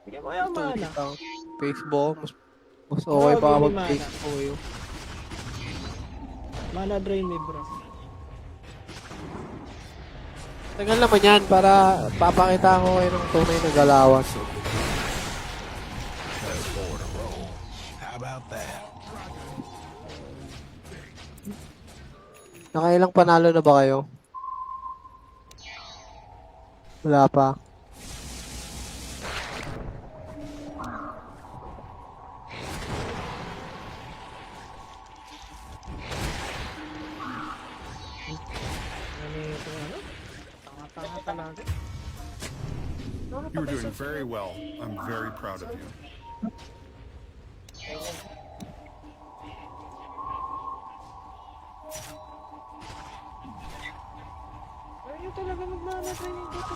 Bigyan mo yung mana. Facebook, mas okay pa give me mag-take mana. ko yun. Mana drain me, bro. Tagal naman yan para papakita ko kayo ng tunay na galawan. How about that? Nakailang panalo na ba kayo? Wala pa. Ano ito, ano? Tanga-tanga talaga. You're doing very well. I'm very proud of you. Ayaw talaga mag-mana training dito.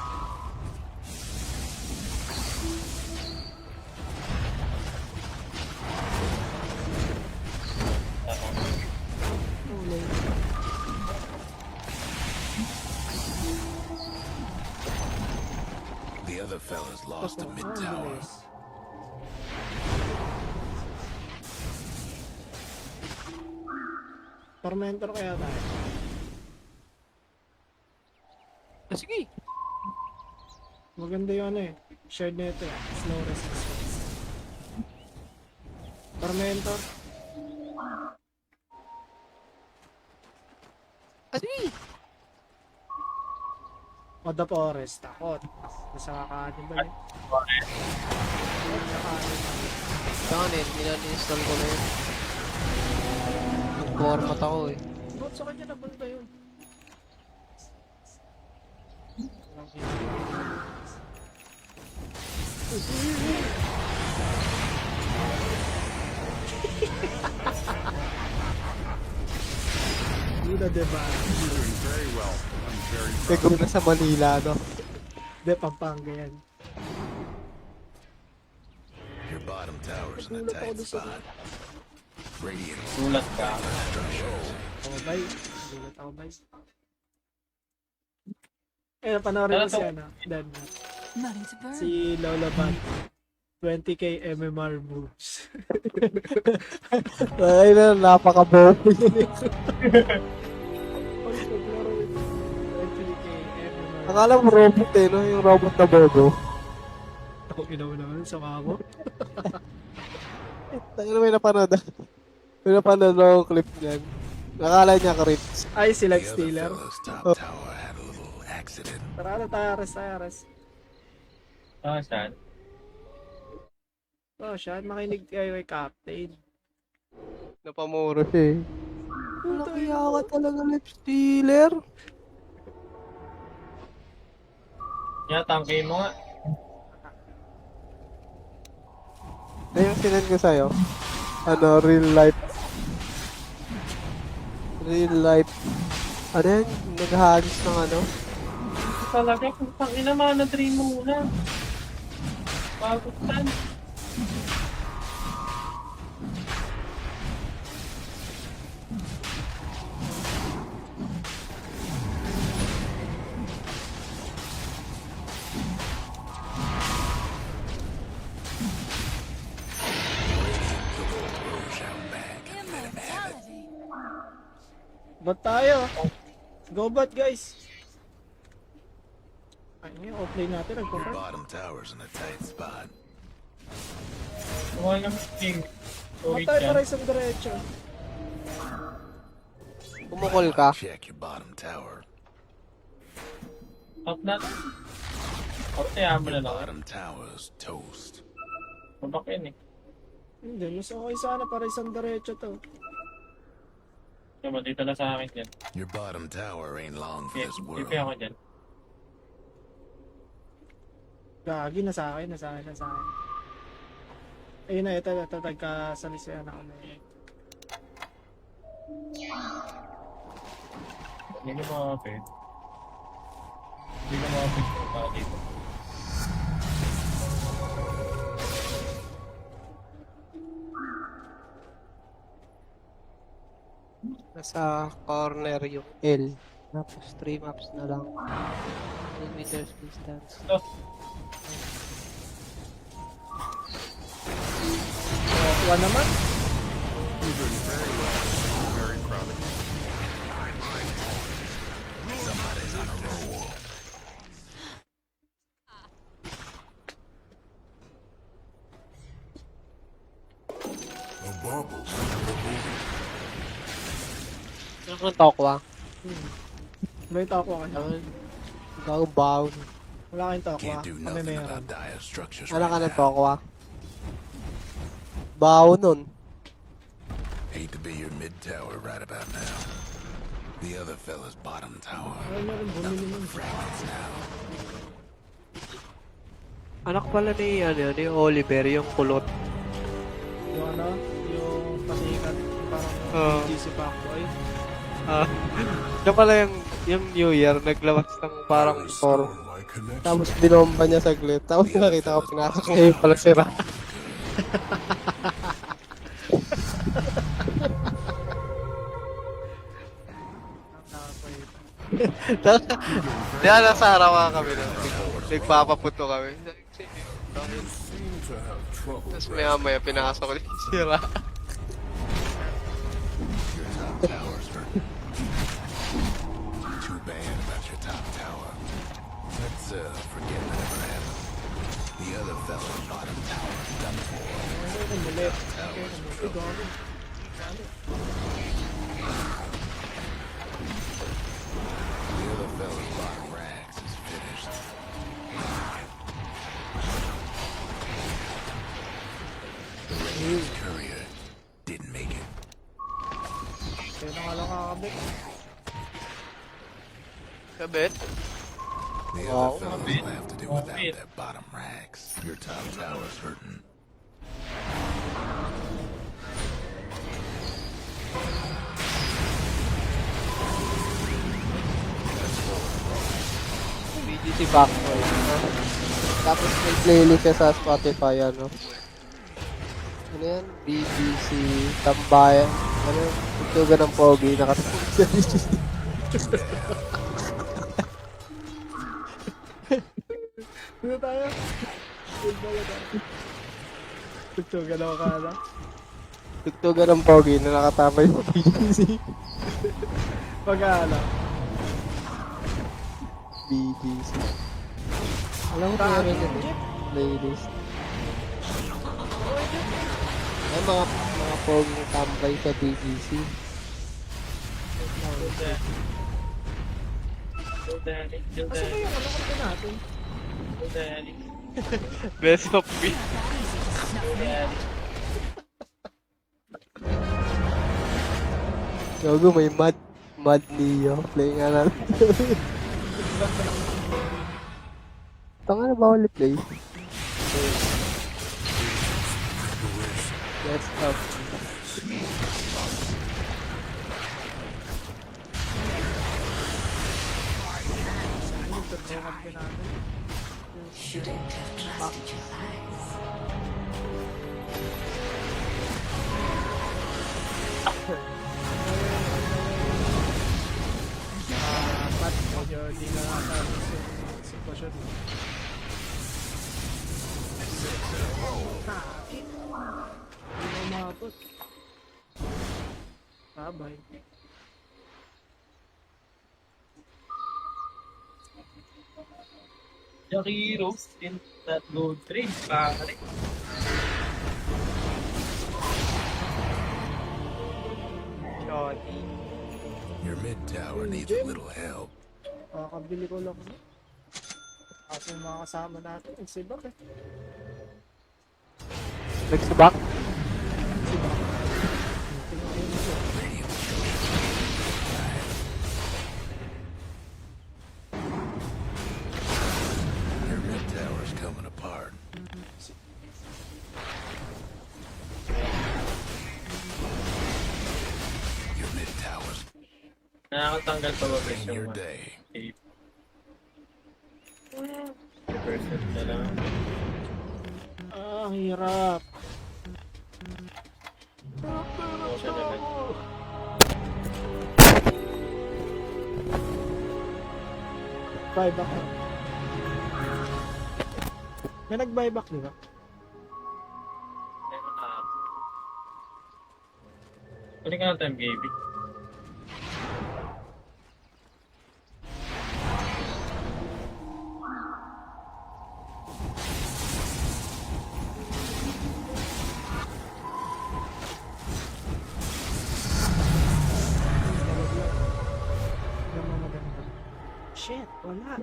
The other fellas lost to mid-tower. Tormentor kaya tayo. Sige. Maganda yung ano eh. Shared nito eh. Slow resistance. Tormentor. Sige. O the forest. Takot. Nasa kakanin ba yun? Saan eh, nilan-install ko na yun. Nag-format ako eh. Ba't sa kanya nabanda yun? Yun na diba? You're doing very well. I'm very proud. Siguro na sa Manila, no? De, Pampanga yan. Your bottom tower's in a Nagulat ako tight doon sa... spot. Radiant Gulat ka. structures. Ako bay. Nagulat ako bay. Eh, napanorin ko si ano. Dan. Nothing to burn. Si Lola Ban. 20k MMR moves. Ay na, napaka-bobo yun eh. Pag naglaro yun, 20k MMR. Akala mo robot eh, no? Yung robot na bobo. Ako inaw naman sa mamo. Tayo na may napanood. May napanood ako clip niyan. Nakala niya crits. Ay, si The Lex other Stealer. fella's top tower had a little accident. Tara na tayo, ares. Ah, saan? Oh, siya, makinig kayo kay Captain. Napamuro siya eh. Nakiya ka talaga, lip stealer. Yeah, tangkay mo nga. Na yung sinend ko sa'yo. Ano, real life. Real life. Ano yan? Naghahagis ng ano? Talaga, kung tangina mana dream mo muna. Bago saan? Immortality. Bot tayo. Go bot, guys. Ay, ngayon, offlane natin. Your Nagpo-farm. bottom tower's in a tight spot. Kumuha ng king. Sorry Matay dyan. para isang diretso. Kumukol ka. Check your bottom tower. Top na. O, tayahan mo na Your lang. bottom tower's toast. Mabakin eh. Hindi, mas okay sana para isang diretso to. Diba, dito na sa akin dyan. Your bottom tower ain't long for Okay, this world. tipi ako dyan. Gagi, nasa akin. Ayun na, ito, tagkasalisihan ako na yun. Hindi ko makapit. Hindi ko makapit pa dito. Nasa corner yung L. Tapos 3 maps na lang. 10 meters distance. Ito. Tokwa naman. Somebody's on a roll. The bubbles. Ano ang tokwa? May Tokwa kayo. Ang gagawang baon. Wala kayong Tokwa. Can't do Kami nothing meron. about dire structures Ano ka right ng now. tokwa? Baon nun. Hate to be your mid tower right about now. The other fella's bottom tower. Ayaw nyo rin bumili Nothing nun. but fragments now. Anak pala ni Oliver, yung kulot. Yung ano, yung pasikat. Parang Oo. GC Packboy. Siya pala yung New Year, naglabas ng parang Or, tapos binomba niya saglit. Tapos nakita ko pinasok niya yung pala sira. Di nasa araw kami na. Nagpapaputo kami. Tapos maya pinasok ko yung sira. Your top tower's hurting. Too bad about your top tower. Let's forget that ever happened. The other fella's bottom tower's done for. Ano yung mulit? Okay, mulit. Gago. The other fella's bottom rags is finished. The Radiant's courier didn't make it. Kaya na nga lang kakabit. Kabit? The Wow. other fellas will have to do without their bottom rags. Your top tower's hurting. BGC Backboy. Tapos may playlist siya sa Spotify, ano. Ano yan? BGC Tambayan. Ano yun? Tutugan ng Pogi. Nakatulog sa BGC. Ano tayo? Yun ba yun? Tugtugan ako kala. Tugtugan ng Pogi na nakatama yung BGC. Pag-aala. BGC. Alam mo kaya rin yun. Playlist. Ay, mga Pogi tambay sa BGC. Kasi ba yung ano kanta natin? Best of me. Gago, may Mad Neo. Play nga natin. Tanga na ba ulit play? Let's up. Tugtugan ka natin. Shouldn't have trusted your lies. Pat, medyo di na nakatapos yung sitwasyon. Hindi na umabot. Sabay. Yung heroes in that gold trade, pare. Shorty. Your mid tower needs a little help. Kakabili ko lang. Kasi yung mga kasama natin, nagsibak eh. Nagsibak? Your mid tower's coming apart. Your mid tower's Nakakatanggal pa ba ba in siya? your day. Percent na lang. Ah, ang hirap. Siya na lang. Buyback. May nag-buyback, di ba? Meron Kunin ka ng time, Gaby. Yung mga maganda. Shit, wala.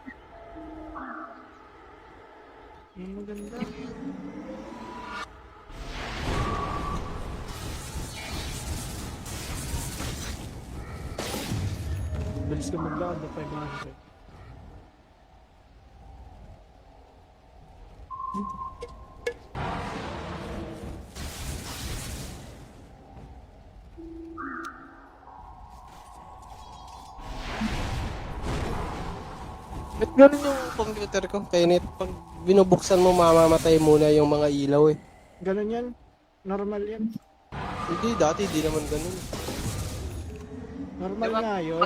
Yung maganda. Bilis ka maglakad na 500. Ba't ganun yung computer ko? Kaya nito, pag binubuksan mo, mamamatay muna yung mga ilaw eh. Ganun yan. Normal yan. Hindi, dati di naman ganun. Normal Diba, nga yun.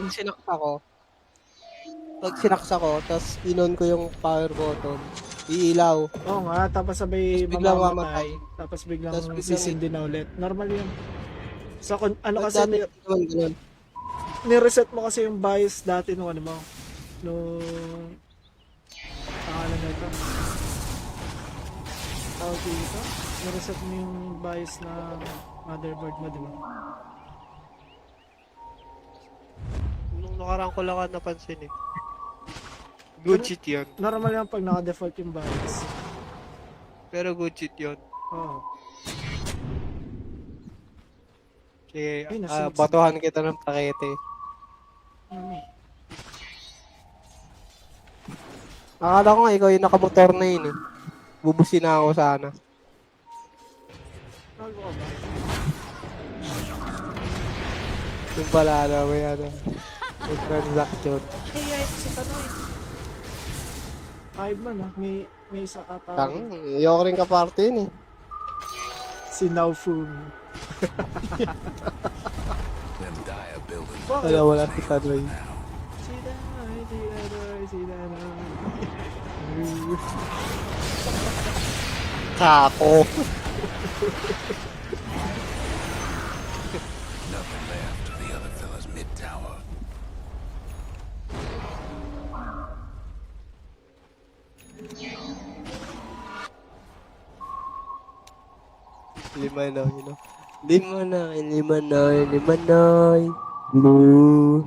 Pag sinaksa ko, tapos inon ko yung power button, iilaw. Oo nga, tapos sabay Tapos biglang mamamatay. mamatay. Tapos biglang Tapos biglang sisindi na ulit. Normal yun. So, ano Pag kasi, dati di naman ganun. nireset mo kasi yung bias dati nung ano mo. Nung... Pangalan na ito. Tawag dito. Nireset mo yung bias na motherboard mo, di ba? Nung nakaraan ko lang napansin eh. Good cheat yun. Normal yan pag naka-default yung bias. Pero good cheat yun. Oo. Sige, Ay, nasunod sa- batuhan kita ng pakete. Ano eh. Akala ko nga ikaw yung nakamotor na yun eh. Bubusin na ako sana. Tawag ko ba? Yung pala na may ano. May transaction. Hey, ay, si Tanoy. Five man ah. May isa ka tao. Tang, ayoko rin ka-party yun eh. Si Naofumi. Them Dia buildings Wala, wala si Tanoy. Si Tanoy, si Tanoy, si Tanoy. Kako. nothing left of the other fella's mid-tower. Lima na, you know. Lima na, lima na, lima na. Blue.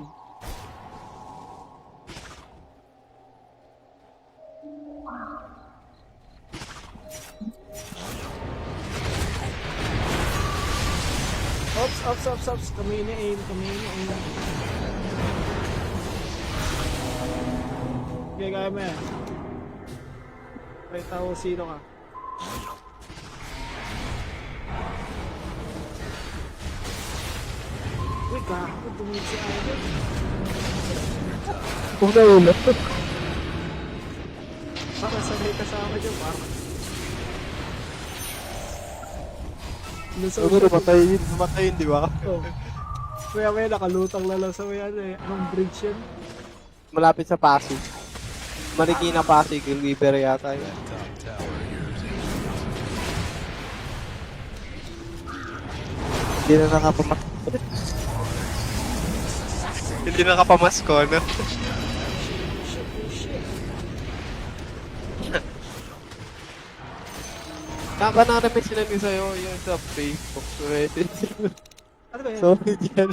Ops. Kami ini-aim. Okay, kaya mo yan. May tao, sino ka? Uy, gago, tumingin si Idol. Una yun. Baka sabay kasama dyan, parang. Ano namatay yun, di ba? Oh. Maya nakalutang na lang sa may ano eh. Anong bridge yun? Malapit sa Pasig. Marikina Pasig, yung River yata yun. Top tower yours ain't Hindi na nakapamak. Hindi nakapamasko, no? Kakanara may sinabi sa'yo yun sa Facebook. Ano ba yun? Sorry dyan.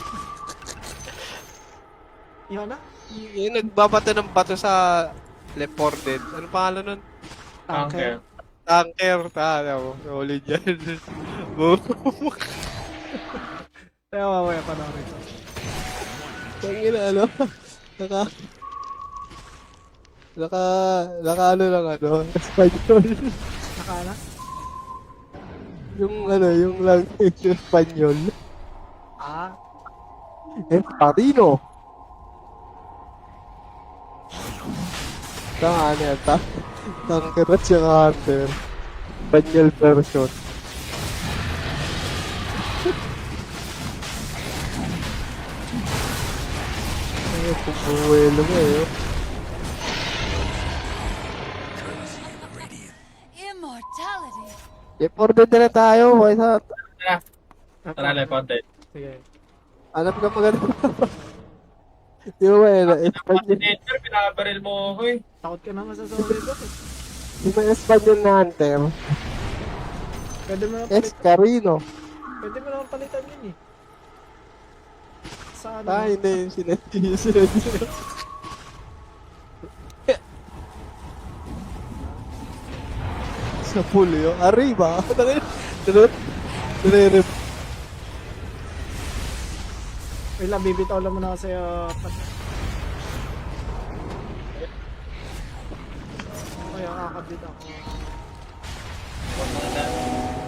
Yun na? Yung nagbabato ng bato sa Left 4 Dead. Ano pangalan nun? Tanker. Tanker. Tala mo. Solid yan. Boom. Kaya mamaya pa na ito. Tangina ano? Naka ano lang ano? Espanyol. Nakala? Yung ano, yung language yung Espanyol. Ah. Parino. Tanga niya, tanker at saka hunter. Espanyol version. Ay, pumuwelo mo eh. courtesy of the Radiant. Immortality. Order na tayo, boy. Tara, Left 4 Dead. Sige. Hanap ka maganda. Di ba na-expand yun? Nether, pinabaril mo ako eh. Takot ka naman sa solid rock eh. Di ba expand yun na Hunter? Pwede mo naman Yes, palitan. Carino. Pwede mo naman palitan yun eh. Sa ano? Hindi yung sinad. Sa pool yun. Arriba. Nire-rip. Wait lang, bibitaw lang muna kasi kaya kakabit ako.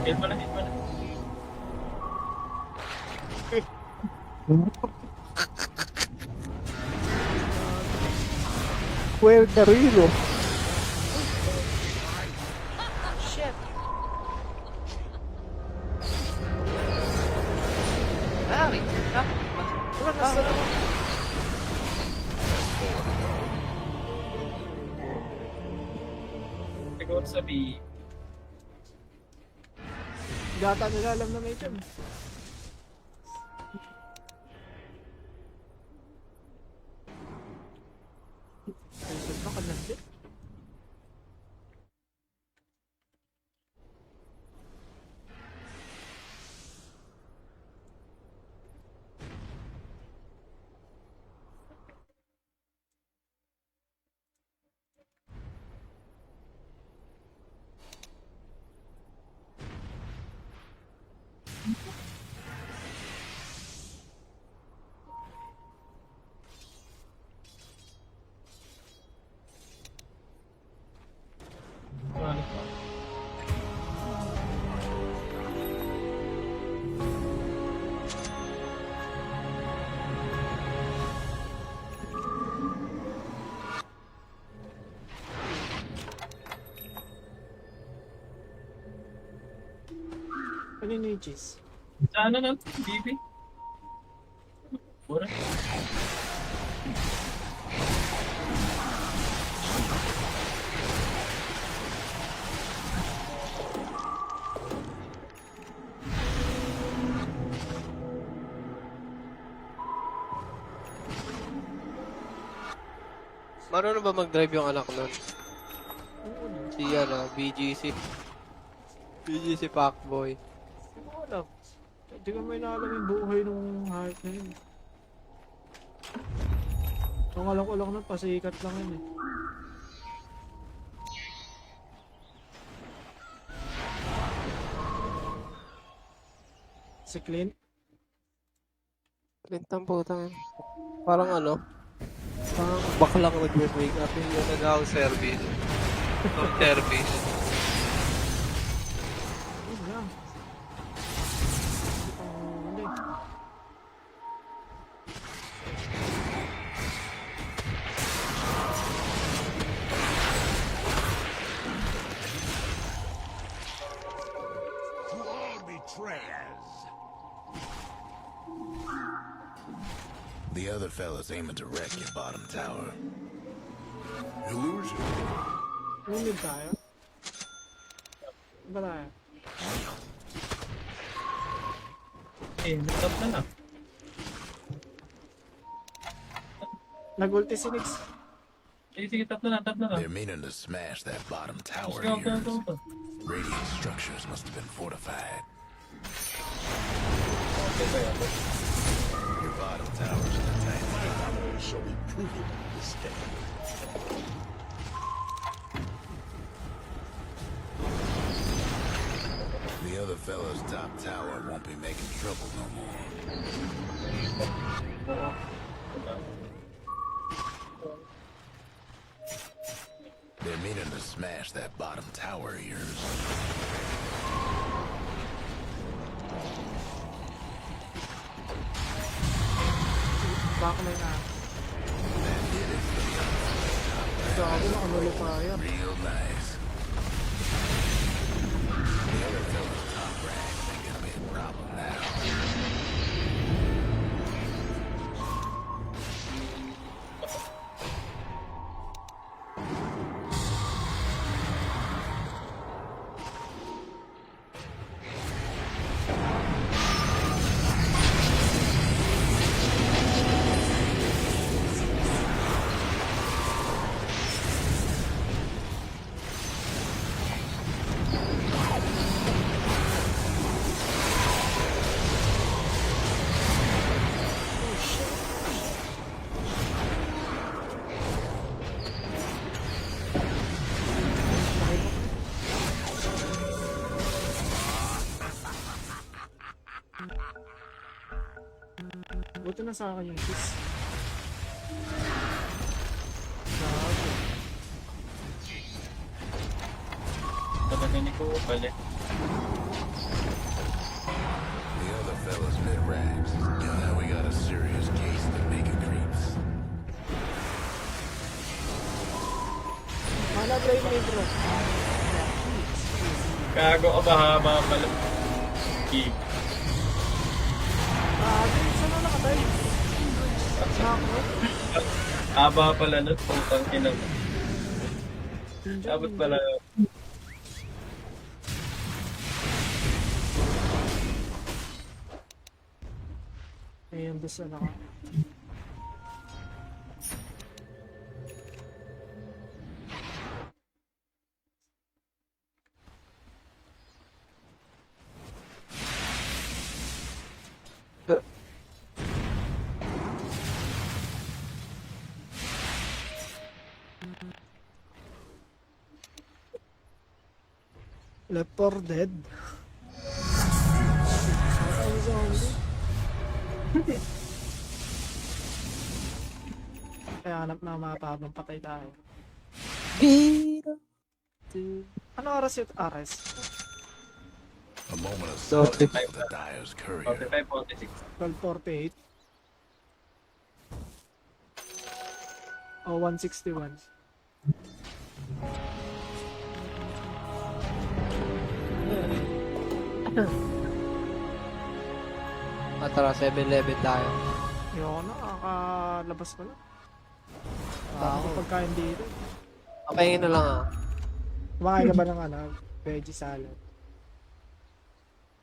Hit mo na, hit mo na. Where Carino? Wala, nasa Siguro sabi, gata nila alam na may dyan. Ay, ba ka nandit? ano pa? Ano yung cheese? Sa ano na, BB? Pura. Marunong ba mag-drive yung anak nun? Oo na. Si BGC. BGC Pacboy. Hindi ko alam. Hindi ko may naalam yung buhay nung hype na yun. Ang alam ko lang nun, pasikat lang yun eh. Si Clint? Lintang putang. Parang ano? Parang baklang nag-wake up yun. Nag-house service. Home service. Yun lang. Hindi. The other fella's aiming to wreck your bottom tower. Illusion. Umid tayo. Ba tayo? Eh, nag-top na na. Nag-ulti si Nix. Eh, sige, top na na, top na na. They're meaning to smash that bottom tower Go, of go, yours. go, go. Radiant structures must have been fortified. Okay, ba yan? Your bottom tower's in a tight spot. Shall be proven this day. The other fella's top tower won't be making trouble no more. They're meaning to smash that bottom tower of yours. Baka may na. Gago na kanulit pa yan. Real nice. The other fella's top rank ain't gonna be a problem now. Buto na sa akin yung kiss. Talaga ni ko pala. The other fellas mid-ranks. Now we got a serious case of the naked creeps. Mana brain main bro. Gago ka ba haba pala? Keep. Saan na nakatay? Nako. Haba pala nun, putang ina. Dapat pala. Ayun, doon na ako. Left 4 Dead. Ang zombie. Kaya hanap na mapa habang patay tayo. Bira. Ano oras yung ares? A moment of So, silence for the Dyer's courier. 45-46. 1248. Oh, 161. Tara, 7-Eleven tayo. Ayoko na, kakalabas ko na. Dami Wow. ko pagkain dito. Okay na lang Kumakain ka ba ng veggie salad?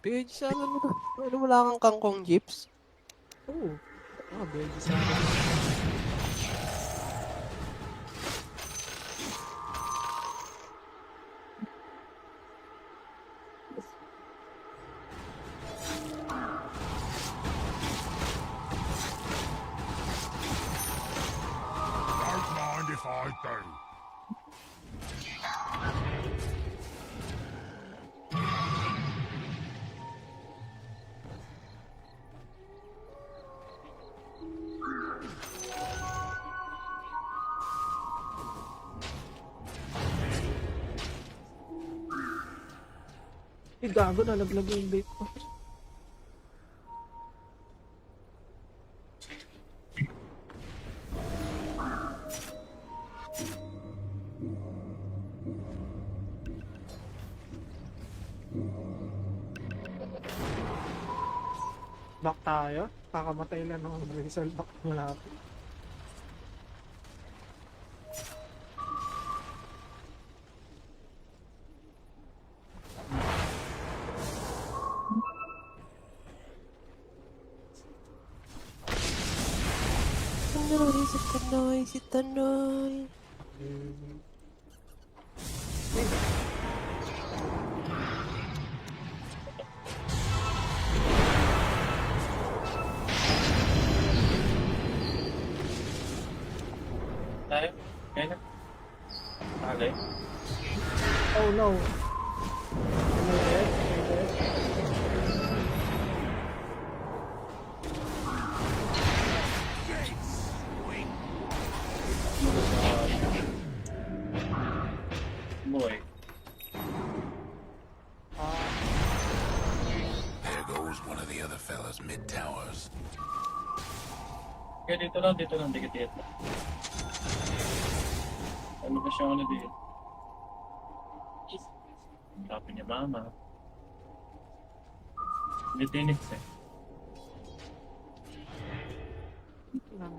Page sana mo na. Ano wala kang kangkong jeeps? Oo. Veggie salad. Don't mind if I do. Gago, nalaglag yung vape ko. Back tayo? Kakamatay lang ng result back malapit. Si Tanoy. Tayo? Kaya na? Tagay? Oh no. Am I dead? Am I dead? Boy. There goes one of the other fellas mid-towers. Kaya dito lang, dikit-dikit. Ano ba siya ano dito? Sabi niya mama. Litinix eh.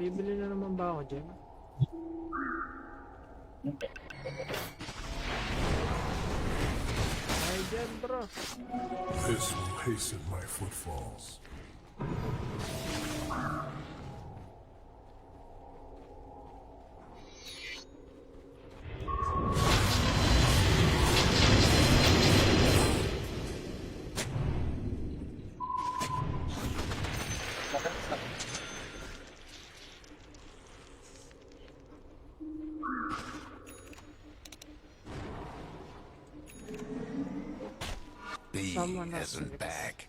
Bibili na naman ba ako dyan? Okay. Ay dyan bro. This will hasten my footfalls. B Someone else isn't needs. back.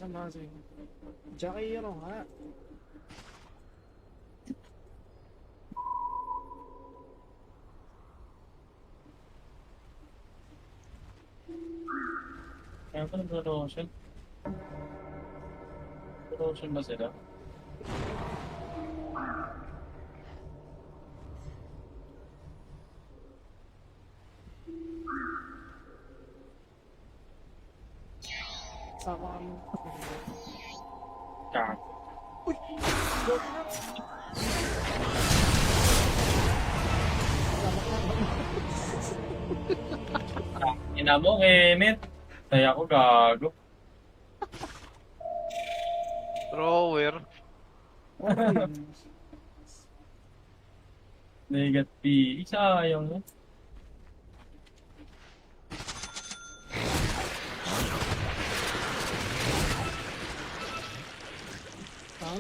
Sama sa'yo. Jackie Hero nga. Kaya ko nag-rotation. Rotation ba sila? Sama kami. Kak. Ina mo, Kenneth. Kaya ako gago. Thrower. Negat P. Sayang mo.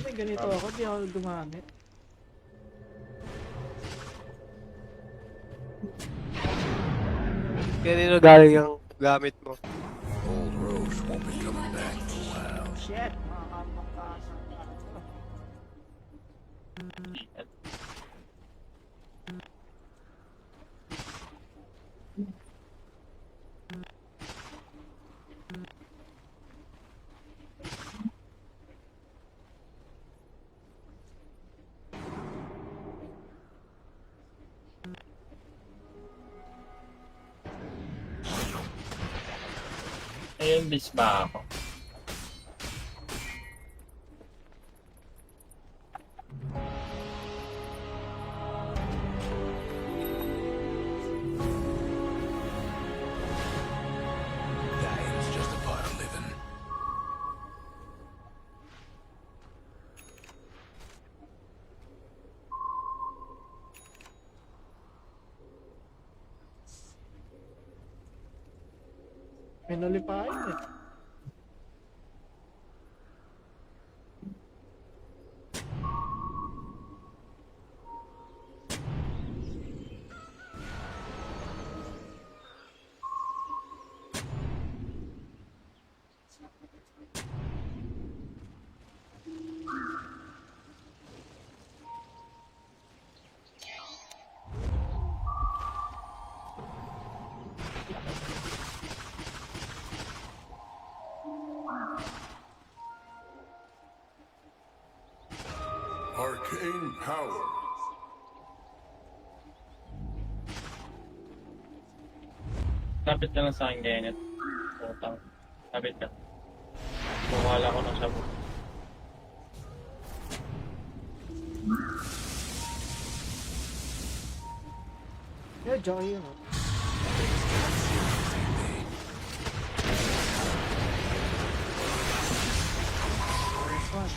May ganito ako, di ako gumamit. Kanino galing yung gamit mo? Old Roche won't be coming back for a while. Shit! Makakapagtaas. Ayun, bis ba ako? Dying's just a part of living. May nalipain eh. Arcane power. Kapit ka lang sa akin, Kenneth. Utang. Kapit ka. Bumala ko ng sabot. Yeah, Jackie Hero. Nice one.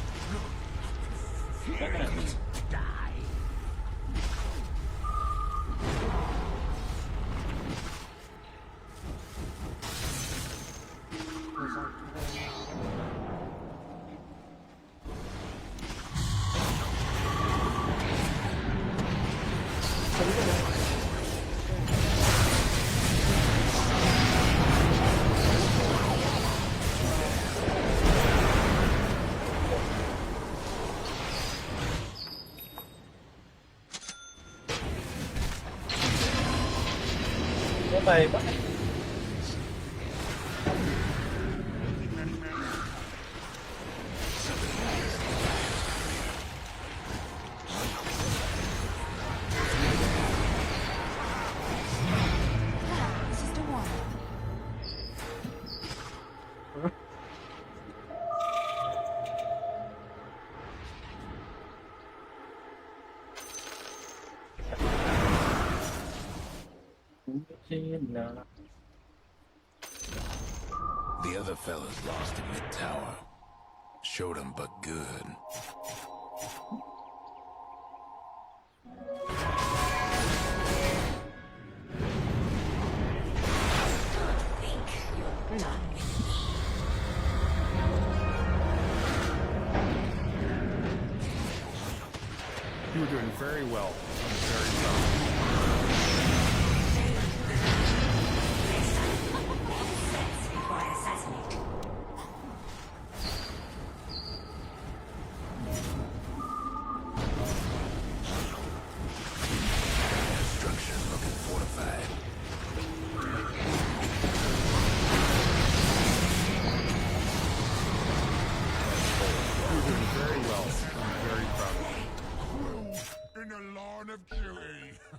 Bye ba? Sister One. Sila. The other fellas lost in mid-tower. Showed them but good. You were doing very well. Very well. Before I assassinate.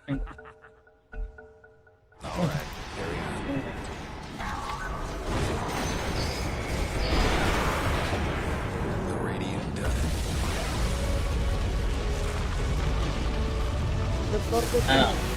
Alright, carry on. The Radiant done it. Nag-forward Ano?